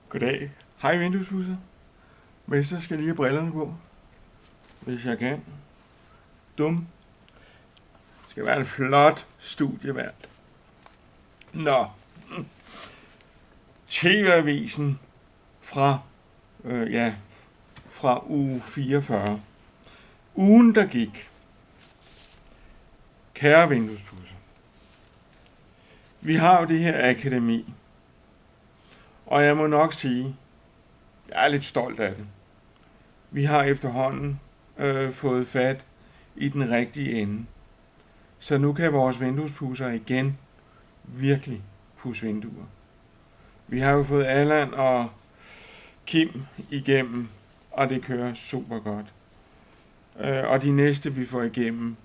Goddag. Hej vinduespudser. Mester skal lige have brillerne på, hvis jeg kan. Dum. Det skal være en flot studievært. Nå. TV-avisen fra uge 44. Ugen, der gik. Kære vinduespudser. Vi har jo det her akademi. Og jeg må nok sige, jeg er lidt stolt af det. Vi har efterhånden fået fat i den rigtige ende. Så nu kan vores vinduespudser igen virkelig pudse vinduer. Vi har jo fået Allan og Kim igennem, og det kører super godt. Og de næste vi får igennem,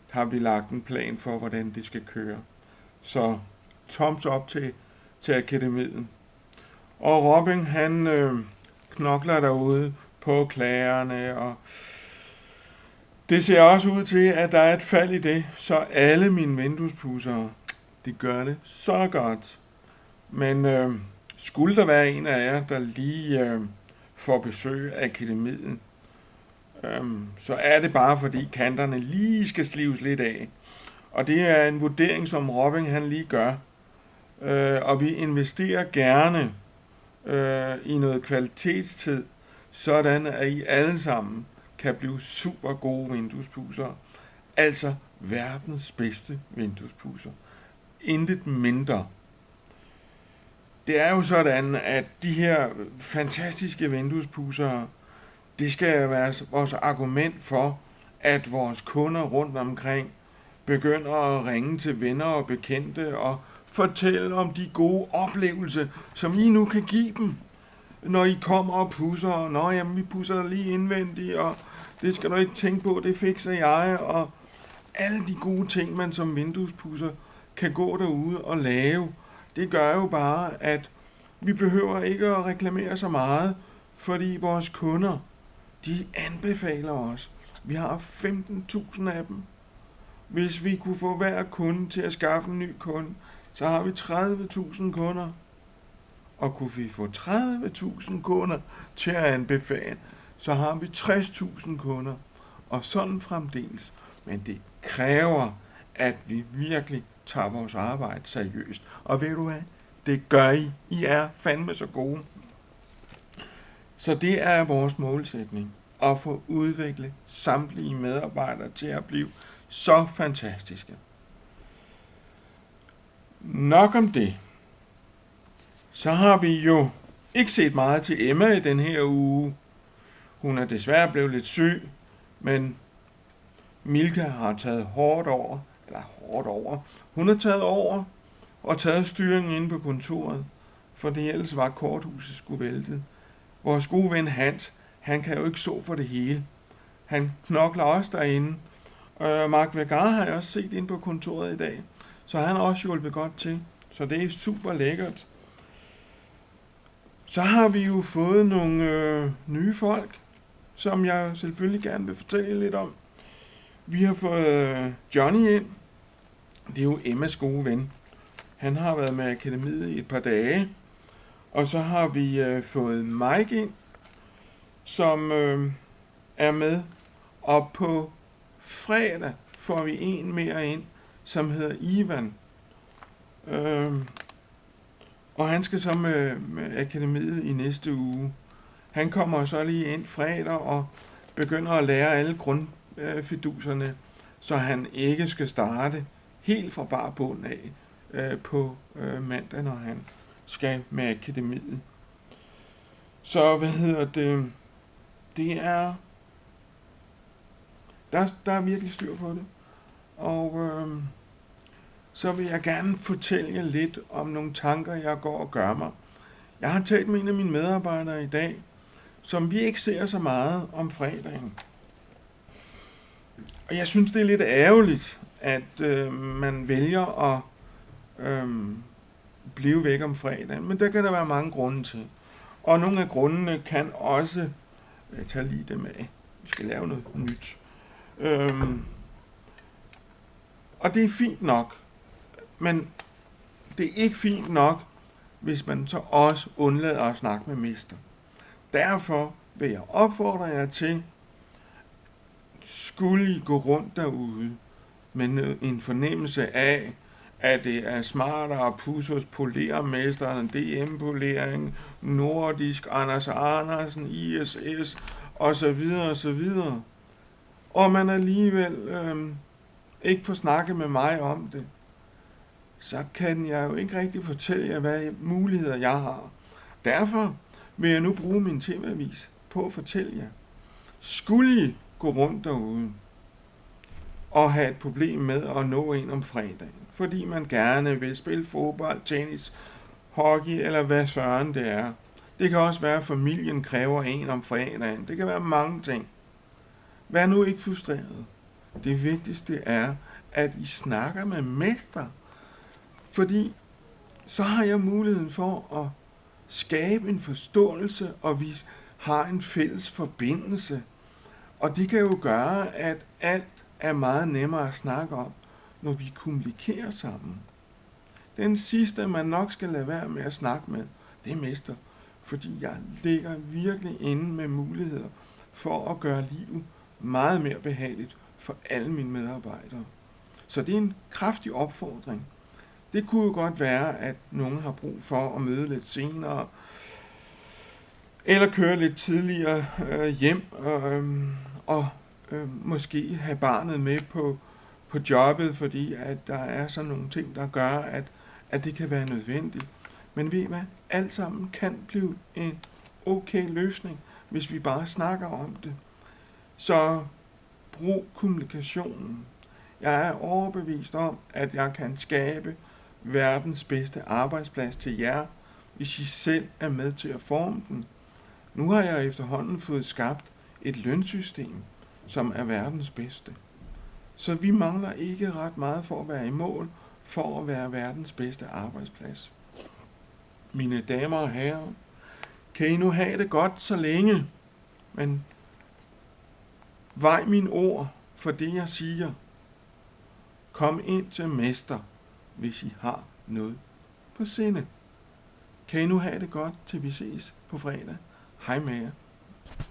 har vi lagt en plan for, hvordan det skal køre. Så thumbs up til akademiet. Og Robin, han knokler derude på klagerne, og det ser også ud til, at der er et fald i det, så alle mine vinduespudsere, de gør det så godt. Men skulle der være en af jer, der lige får besøg af akademiet, så er det bare fordi kanterne lige skal slives lidt af. Og det er en vurdering, som Robin han lige gør. Og vi investerer gerne i noget kvalitetstid, sådan at I alle sammen kan blive super gode vinduespudser. Altså verdens bedste vinduespudser. Intet mindre. Det er jo sådan, at de her fantastiske vinduespudser, det skal være vores argument for, at vores kunder rundt omkring begynder at ringe til venner og bekendte og fortælle om de gode oplevelser, som I nu kan give dem, når I kommer og pudser. Nå, jamen, vi pudser lige indvendigt, og det skal du ikke tænke på, det fikser jeg, og alle de gode ting, man som vinduespudser kan gå derude og lave, det gør jo bare, at vi behøver ikke at reklamere så meget, fordi vores kunder, de anbefaler os. Vi har 15.000 af dem. Hvis vi kunne få hver kunde til at skaffe en ny kunde, så har vi 30.000 kunder. Og kunne vi få 30.000 kunder til at anbefale, så har vi 60.000 kunder. Og sådan fremdeles. Men det kræver, at vi virkelig tager vores arbejde seriøst. Og ved du hvad? Det gør I. I er fandme så gode. Så det er vores målsætning. At få udviklet samtlige medarbejdere til at blive så fantastiske. Nok om det. Så har vi jo ikke set meget til Emma i den her uge. Hun er desværre blevet lidt syg, men Milka har taget hårdt over. Hun har taget over og taget styringen inde på kontoret, for det ellers var korthuset skulle vælte. Vores gode ven Hans, han kan jo ikke stå for det hele. Han knokler også derinde. Mark Vegar har jeg også set inde på kontoret i dag, så han har også hjulpet godt til. Så det er super lækkert. Så har vi jo fået nogle nye folk, som jeg selvfølgelig gerne vil fortælle lidt om. Vi har fået Johnny ind. Det er jo Emmas gode ven. Han har været med akademiet i et par dage. Og så har vi fået Mike ind, som er med. Og på fredag får vi en mere ind, som hedder Ivan. Og han skal så med akademiet i næste uge. Han kommer så lige ind fredag og begynder at lære alle grundfiduserne, så han ikke skal starte helt fra bar bund af på mandag, når han skal med akademiet. Så det er... Der er virkelig styr på det. Og så vil jeg gerne fortælle jer lidt om nogle tanker, jeg går og gør mig. Jeg har talt med en af mine medarbejdere i dag, som vi ikke ser så meget om fredagen. Og jeg synes, det er lidt ærgerligt, at man vælger at blive væk om fredagen. Men der kan der være mange grunde til. Og nogle af grundene kan også... Jeg tager lige dem af. Vi skal lave noget nyt. Og det er fint nok. Men det er ikke fint nok, hvis man så også undlader at snakke med mester. Derfor vil jeg opfordre jer til, skulle I gå rundt derude med en fornemmelse af, at det er smartere at pusse hos polermesteren, DM-polering, Nordisk, Anders Andersen, ISS osv. osv. Og man alligevel ikke får snakket med mig om det, så kan jeg jo ikke rigtig fortælle jer, hvad muligheder jeg har. Derfor vil jeg nu bruge min TV-avis på at fortælle jer, skulle I gå rundt derude og have et problem med at nå en om fredagen, fordi man gerne vil spille fodbold, tennis, hockey eller hvad søren det er. Det kan også være, at familien kræver en om fredagen. Det kan være mange ting. Vær nu ikke frustreret. Det vigtigste er, at I snakker med mester, fordi så har jeg muligheden for at skabe en forståelse, og vi har en fælles forbindelse. Og det kan jo gøre, at alt er meget nemmere at snakke om, når vi kommunikerer sammen. Den sidste, man nok skal lade være med at snakke med, det er mester, fordi jeg ligger virkelig inde med muligheder for at gøre livet meget mere behageligt for alle mine medarbejdere. Så det er en kraftig opfordring. Det kunne jo godt være, at nogen har brug for at møde lidt senere, eller køre lidt tidligere hjem, og måske have barnet med på jobbet, fordi at der er sådan nogle ting, der gør, at det kan være nødvendigt. Men ved I hvad? Alt sammen kan blive en okay løsning, hvis vi bare snakker om det. Så brug kommunikationen. Jeg er overbevist om, at jeg kan skabe verdens bedste arbejdsplads til jer, hvis I selv er med til at forme den. Nu har jeg efterhånden fået skabt et lønsystem, som er verdens bedste. Så vi mangler ikke ret meget for at være i mål, for at være verdens bedste arbejdsplads. Mine damer og herrer, kan I nu have det godt så længe, men vej mine ord for det, jeg siger. Kom ind til mester, hvis I har noget på sinde. Kan I nu have det godt, til vi ses på fredag. Hej med jer.